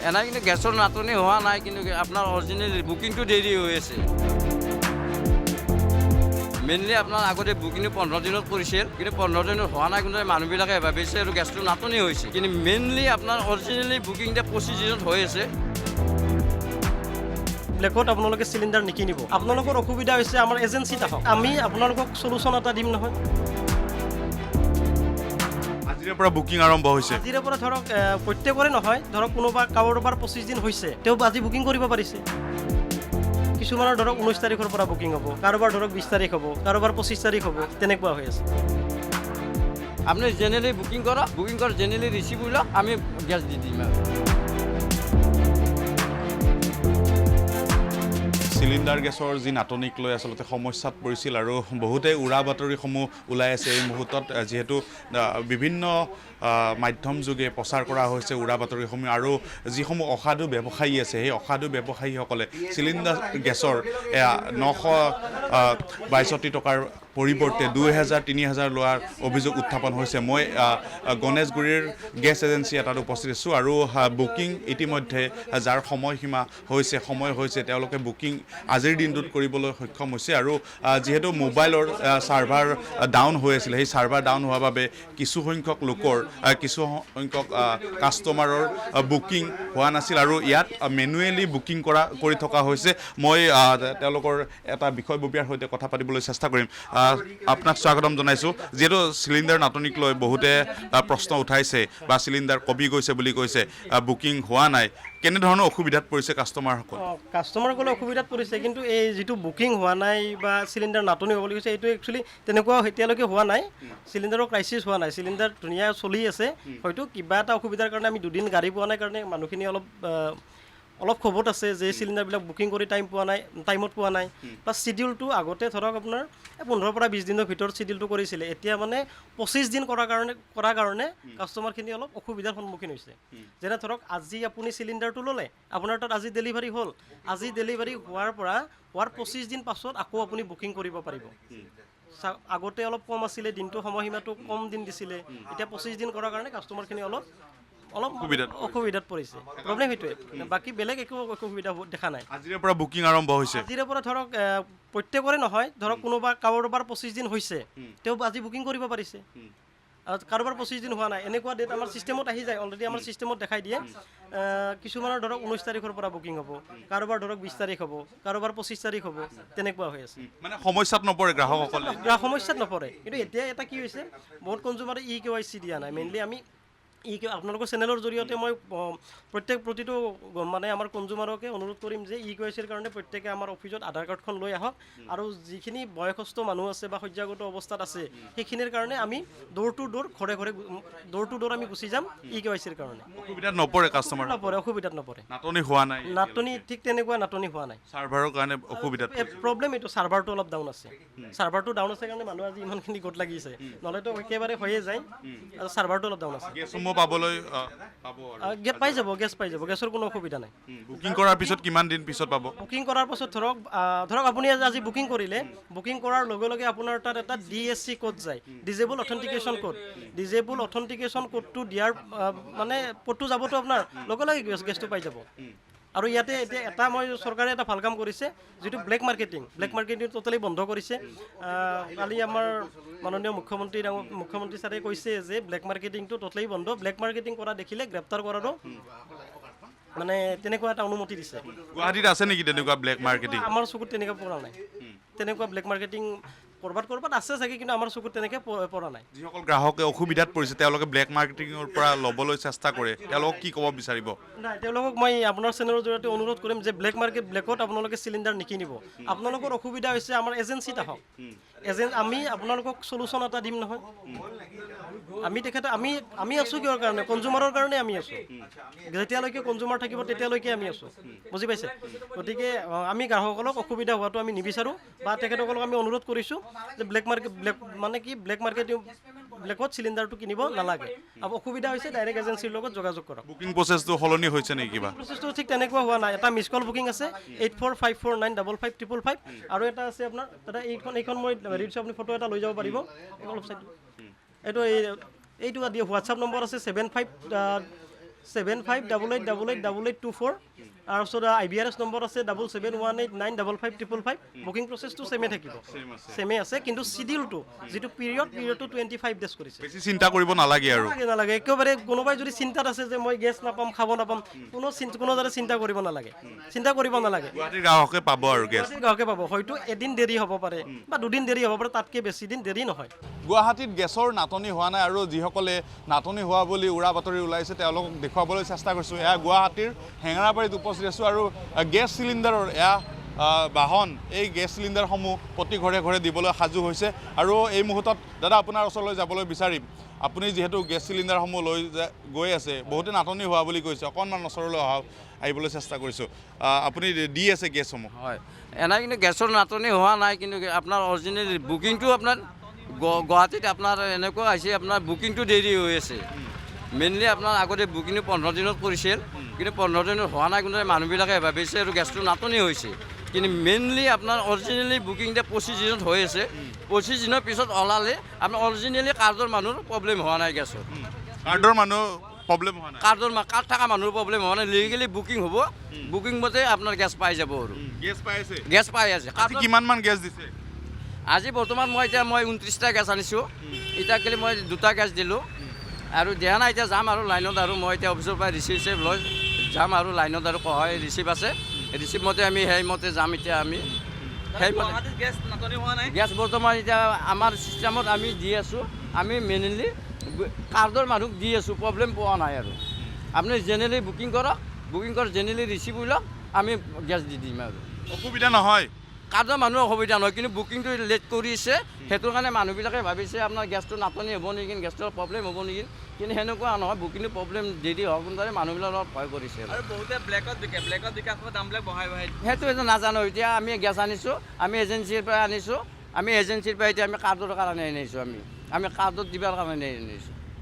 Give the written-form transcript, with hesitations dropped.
এনাই কিন্তু গেছৰ নাটনি হোৱা নাই, কিন্তু আপোনাৰ অৰিজিনেল বুকিংটো দেৰি হৈ আছে। মেইনলি আপোনাৰ আগতে বুকিংটো 15 দিনত কৰিছিল, কিন্তু 15 দিনত হোৱা নাই, কিন্তু মানুহবিলাকে ভাবিছে আৰু গেছটো নাটনি হৈছে। কিন্তু মেইনলি আপোনাৰ অৰিজিনেলি বুকিংটো 25 দিনত হৈ আছে। ব্লেকত আপোনালোকে চিলিণ্ডাৰ নিকিনিব। আপোনালোকৰ অসুবিধা হৈছে আমাৰ এজেঞ্চিত আহক, আমি আপোনালোকক চলুচন এটা দিম নহয়। আজিৰে পৰা বুকিং আৰম্ভ হৈছে। আজিৰে পৰা ধৰক প্ৰত্যেকৰে নহয়, ধৰক কাৰোবাৰ 25 দিন হৈছে, তেওঁ আজি বুকিং কৰিব পাৰিছে। কিছুমানৰ ধৰক 19 তাৰিখৰ পৰা বুকিং হ'ব, কাৰোবাৰ ধৰক 20 তাৰিখ হ'ব, কাৰোবাৰ 25 তাৰিখ হ'ব, তেনেকুৱা হৈ আছে। আপুনি জেনেৰেলি বুকিং কৰক, জেনেৰেলি ৰিচিভ হৈ লওক, আমি গেছ দি দিম আৰু। চিলিণ্ডাৰ গেছৰ যি নাটনিক লৈ আচলতে সমস্যাত পৰিছিল আৰু বহুতেই উৰা বাতৰিসমূহ ওলাই আছে এই মুহূৰ্তত, যিহেতু বিভিন্ন মাধ্যম যোগে প্ৰচাৰ কৰা হৈছে উৰা বাতৰিসমূহ, আৰু যিসমূহ অসাধু ব্যৱসায়ী আছে সেই অসাধু ব্যৱসায়ীসকলে চিলিণ্ডাৰ গেছৰ 962 টকাৰ পৰিৱৰ্তে 2000-3000 লোৱাৰ অভিযোগ উত্থাপন হৈছে। মই গণেশগুৰিৰ গেছ এজেঞ্চি এটাত উপস্থিত আছোঁ আৰু বুকিং ইতিমধ্যে যাৰ সময় হৈছে তেওঁলোকে বুকিং আজিৰ দিনটোত কৰিবলৈ সক্ষম হৈছে। আৰু যিহেতু মোবাইলৰ ছাৰ্ভাৰ ডাউন হৈ আছিলে, সেই ছাৰ্ভাৰ ডাউন হোৱাৰ বাবে কিছুসংখ্যক লোকৰ কিছুসংখ্যক কাষ্টমাৰৰ বুকিং হোৱা নাছিল আৰু ইয়াত মেনুৱেলি বুকিং কৰি থকা হৈছে। মই তেওঁলোকৰ এটা বিষয়ববীয়াৰ সৈতে কথা পাতিবলৈ চেষ্টা কৰিম। আপোনাক স্বাগতম জনাইছোঁ। যিহেতু চিলিণ্ডাৰ নাটনিক লৈ বহুতে প্ৰশ্ন উঠাইছে বা চিলিণ্ডাৰ কমি গৈছে বুলি কৈছে, বুকিং হোৱা নাই, কেনেধৰণৰ অসুবিধাত পৰিছে কাষ্টমাৰসকল? কাষ্টমাৰসকলে অসুবিধাত পৰিছে, কিন্তু এই যিটো বুকিং হোৱা নাই বা চিলিণ্ডাৰ নাটনি হ'বলৈ গৈছে, এইটো একচুৱেলি তেনেকুৱা এতিয়ালৈকে হোৱা নাই। চিলিণ্ডাৰৰ ক্ৰাইচিছ হোৱা নাই, চিলিণ্ডাৰ ধুনীয়া চলি আছে। হয়তো কিবা এটা অসুবিধাৰ কাৰণে আমি দুদিন গাড়ী পোৱা নাই কাৰণে মানুহখিনি অলপ ক্ষোভত আছে যে চিলিণ্ডাৰবিলাক বুকিং কৰি টাইমত পোৱা নাই। বা চিডিউলটো আগতে ধৰক আপোনাৰ 15 পৰা 20 দিনৰ ভিতৰত চিডিউলটো কৰিছিলে, এতিয়া মানে 25 দিন কৰাৰ কাৰণে কাষ্টমাৰখিনি অলপ অসুবিধাৰ সন্মুখীন হৈছে। যেনে ধৰক আজি আপুনি চিলিণ্ডাৰটো ল'লে, আপোনাৰ তাত আজি ডেলিভাৰী হ'ল, আজি ডেলিভাৰী হোৱাৰ 25 দিন পাছত আকৌ আপুনি বুকিং কৰিব পাৰিব। আগতে অলপ কম আছিলে, দিনটো সময়সীমাটো কম দিন দিছিলে, এতিয়া 25 দিন কৰাৰ কাৰণে কাষ্টমাৰখিনি অলপ অসুবিধাত পৰিছে। প্ৰব্লেম সেইটোৱে, বাকী বেলেগ একো অসুবিধা দেখা নাই। আজিৰে পৰা বুকিং আৰম্ভ হৈছে। আজিৰে পৰা ধৰক প্ৰত্যেকৰে নহয়, ধৰক কাৰোবাৰ 25 দিন হৈছে, তেওঁ আজি বুকিং কৰিব পাৰিছে। আৰু কাৰোবাৰ 25 দিন হোৱা নাই, এনেকুৱা ডেট আমাৰ ছিষ্টেমত আহি যায়, অলৰেডি আমাৰ ছিষ্টেমত দেখাই দিয়ে। কিছুমানৰ ধৰক 19 তাৰিখৰ পৰা বুকিং হ'ব, কাৰোবাৰ ধৰক 20 তাৰিখ হ'ব, কাৰোবাৰ 25 তাৰিখ হ'ব, তেনেকুৱা হৈ আছে। মানে সমস্যাত নপৰে গ্ৰাহকসকলে? সমস্যাত নপৰে, কিন্তু এতিয়া এটা কি হৈছে, বহুত কনজিউমাৰে EKYC দিয়া নাই। মেইনলি আমি আপোনালোকৰ চেনেলৰ জৰিয়তে মই প্ৰতিটো মানে আমাৰ কনজিউমাৰকে অনুৰোধ কৰিম যে EKYCৰ কাৰণে প্ৰত্যেকে আমাৰ অফিচত আধাৰ কাৰ্ডখন লৈ আহক, আৰু যিখিনি বয়সস্থ মানুহ আছে বা শয্যাগত অৱস্থাত আছে সেইখিনিৰ কাৰণে আমি ডোৰ টু ডোৰ আমি গুচি যাম EKYCৰ কাৰণে। অসুবিধাত নপৰে কাষ্টমাৰ? অসুবিধাত নপৰে। নাটনি হোৱা নাই? নাটনি ঠিক তেনেকুৱা নাটনি হোৱা নাই। ছাৰ্ভাৰৰ কাৰণে অসুবিধাত প্ৰব্লেম এইটো, ছাৰ্ভাৰটো অলপ ডাউন আছে। ছাৰ্ভাৰটো ডাউন আছে কাৰণে মানুহ আজি ইমানখিনি গোট লাগিছে, নহ'লেতো একেবাৰে হৈয়ে যায়। আৰু ছাৰ্ভাৰটো অলপ ডাউন আছে। গেছসমূহ পাবলৈ পাই যাব, গেছৰ কোনো অসুবিধা নাই। বুকিং কৰাৰ পিছত কিমান দিন পিছত পাব? বুকিং কৰাৰ পাছত ধৰক আপুনি আজি বুকিং কৰিলে, বুকিং কৰাৰ লগে লগে আপোনাৰ তাত এটা DSC কোড যায়, disable authentication code. Disable authentication কোডটো দিয়াৰ মানে কোডটো যাবতো আপোনাৰ লগে লগে গেছটো পাই যাব। আৰু ইয়াতে এতিয়া চৰকাৰে এটা ভাল কাম কৰিছে, যিটো ব্লেক মাৰ্কেটিং টোটেলি বন্ধ কৰিছে। কালি আমাৰ মাননীয় মুখ্যমন্ত্ৰী ছাৰে কৈছে যে ব্লেক মাৰ্কেটিংটো টোটেলি বন্ধ, ব্লেক মাৰ্কেটিং কৰা দেখিলে গ্ৰেপ্তাৰ কৰাৰো মানে তেনেকুৱা এটা অনুমতি দিছে। গুৱাহাটীত আছে নেকি তেনেকুৱা ব্লেক মাৰ্কেটিং? আমাৰ চকুত তেনেকুৱা পৰা নাই, তেনেকুৱা ব্লেক মাৰ্কেটিং ক'ৰবাত আছে চাগে, কিন্তু আমাৰ চকুত তেনেকৈ পৰা নাই। যিসকল গ্ৰাহকে অসুবিধাত পৰিছে তেওঁলোকে ব্লেক মাৰ্কেটিঙৰ পৰা ল'বলৈ চেষ্টা কৰে, তেওঁলোকক কি ক'ব বিচাৰিব? নাই, তেওঁলোকক মই আপোনাৰ চেনেলৰ জৰিয়তে অনুৰোধ কৰিম যে ব্লেকত আপোনালোকে চিলিণ্ডাৰ নিকিনিব। আপোনালোকৰ অসুবিধা হৈছে আমাৰ এজেঞ্চিত আহক, আমি আপোনালোকক চলুচন এটা দিম নহয়। আমি আছোঁ কিহৰ কাৰণে? কনজিউমাৰৰ কাৰণে আমি আছোঁ। যেতিয়ালৈকে কনজিউমাৰ থাকিব তেতিয়ালৈকে আমি আছোঁ, বুজি পাইছে? গতিকে আমি গ্ৰাহকসকলক অসুবিধা হোৱাটো আমি নিবিচাৰোঁ, বা তেখেতসকলক আমি অনুৰোধ কৰিছোঁ যে ব্লেকত চিলিণ্ডাৰটো কিনিব নালাগে। অসুবিধা হৈছে ডাইৰেক্ট এজেঞ্চিৰ লগত যোগাযোগ কৰক। বুকিং প্ৰচেছটো সলনি হৈছে নেকি কিবা? প্ৰচেছটো ঠিক তেনেকুৱা হোৱা নাই। এটা মিছ কল বুকিং আছে 8454955555, আৰু এটা আছে আপোনাৰ দাদা এইখন মই দিছোঁ, আপুনি ফটো এটা লৈ যাব পাৰিব অলপ চাইড। এইটো হোৱাটছআপ নম্বৰ আছে 7588888824 তাৰপিছত IBRS নম্বৰ আছে 7718955555 বুকিং প্ৰচেছটো ছেমে থাকিব ছেমে আছে কিন্তু চিডিউলটো যিটো পিৰিয়ডটো 25 ডেজ কৰিছে বেছি চিন্তা কৰিব নালাগে আৰু নালাগে একেবাৰে কোনোবাই যদি চিন্তাত আছে যে মই গেছ নাপাম খাব নাপাম কোনো যাতে চিন্তা কৰিব নালাগে গুৱাহাটীৰ গ্ৰাহকে পাব আৰু গেছ গ্ৰাহকে পাব হয়তো এদিন দেৰি হ'ব পাৰে বা দুদিন দেৰি হ'ব পাৰে তাতকৈ বেছি দিন দেৰি নহয় গুৱাহাটীত গেছৰ নাটনি হোৱা নাই আৰু যিসকলে নাটনি হোৱা বুলি উৰা বাতৰি ওলাইছে তেওঁলোকক দেখুৱাবলৈ চেষ্টা কৰিছোঁ এয়া গুৱাহাটীৰ হেঙেৰাবাৰীত উপস্থিত আছোঁ আৰু গেছ চিলিণ্ডাৰৰ এয়া বাহন এই গেছ চিলিণ্ডাৰসমূহ প্ৰতি ঘৰে ঘৰে দিবলৈ সাজু হৈছে আৰু এই মুহূৰ্তত দাদা আপোনাৰ ওচৰলৈ যাবলৈ বিচাৰিম আপুনি যিহেতু গেছ চিলিণ্ডাৰসমূহ লৈ গৈ আছে বহুতে নাটনি হোৱা বুলি কৈছে অকণমান ওচৰলৈ আহিবলৈ চেষ্টা কৰিছোঁ আপুনি দি আছে গেছসমূহ হয় এনে কিন্তু গেছৰ নাটনি হোৱা নাই কিন্তু আপোনাৰ অৰিজিনেল বুকিংটো আপোনাৰ গুৱাহাটীত আপোনাৰ এনেকুৱা হৈছে আপোনাৰ বুকিংটো দেৰি হৈ আছে মেইনলি আপোনাৰ আগতে বুকিংটো 15 দিনত কৰিছিল কিন্তু 15 দিনত হোৱা নাই কিন্তু মানুহবিলাকে ভাবিছে আৰু গেছটো নাটনি হৈছে কিন্তু মেইনলি আপোনাৰ অৰিজিনেলি বুকিং 25 দিনত হৈ আছে 25 দিনৰ পিছত ওলালে আপোনাৰ অৰিজিনেলি কাৰ্ডৰ মানুহৰ প্ৰব্লেম হোৱা নাই গেছৰ কাৰ্ডৰ মানুহ প্ৰব্লেম হোৱা নাই কাৰ্ড থকা মানুহৰ প্ৰব্লেম হোৱা নাই লিগেলি বুকিং হ'ব বুকিং মতে আপোনাৰ গেছ পাই যাব আৰু গেছ পাই আছে কিমানমান গেছ দিছে আজি বৰ্তমান মই 29টা গেছ আনিছোঁ এতিয়া কেলি মই 2টা গেছ দিলোঁ আৰু দিয়া নাই এতিয়া যাম আৰু লাইনত আৰু মই এতিয়া অফিচৰ পৰা ৰিচিভ লৈ যাম আৰু লাইনত আৰু কয় ৰিচিভ আছে ৰিচিভ মতে আমি সেইমতে যাম এতিয়া আমি সেইমতে গেছ বৰ্তমান এতিয়া আমাৰ ছিষ্টেমত আমি দি আছোঁ আমি মেইনলি কাৰ্ডৰ মানুহক দি আছোঁ প্ৰব্লেম পোৱা নাই আৰু আপুনি জেনেৰেলি বুকিং কৰক জেনেৰেলি ৰিচিভ লওক আমি গেছ দি দিম আৰু অসুবিধা নহয় কাৰ্ডৰ মানুহৰ অসুবিধা নহয় কিন্তু বুকিংটো লেট কৰিছে সেইটো কাৰণে মানুহবিলাকে ভাবিছে আপোনাৰ গেছটো নাটনি হ'ব নেকি গেছটোৰ প্ৰব্লেম হ'ব নেকি কিন্তু সেনেকুৱা নহয় বুকিংটো প্ৰব্লেম দেৰি হোৱাৰ কাৰণে মানুহবিলাক অলপ ভয় কৰিছে আৰু বহুতে ব্লেকত বিকে আকৌ দামবিলাক বঢ়াই সেইটো নাজানো এতিয়া আমি গেছ আনিছোঁ আমি এজেঞ্চিৰ পৰা আনিছোঁ আমি এজেঞ্চিৰ পৰা এতিয়া আমি কাৰ্ডৰ কাৰণে আনিছোঁ আমি কাৰ্ডত দিবৰ কাৰণে আনিছোঁ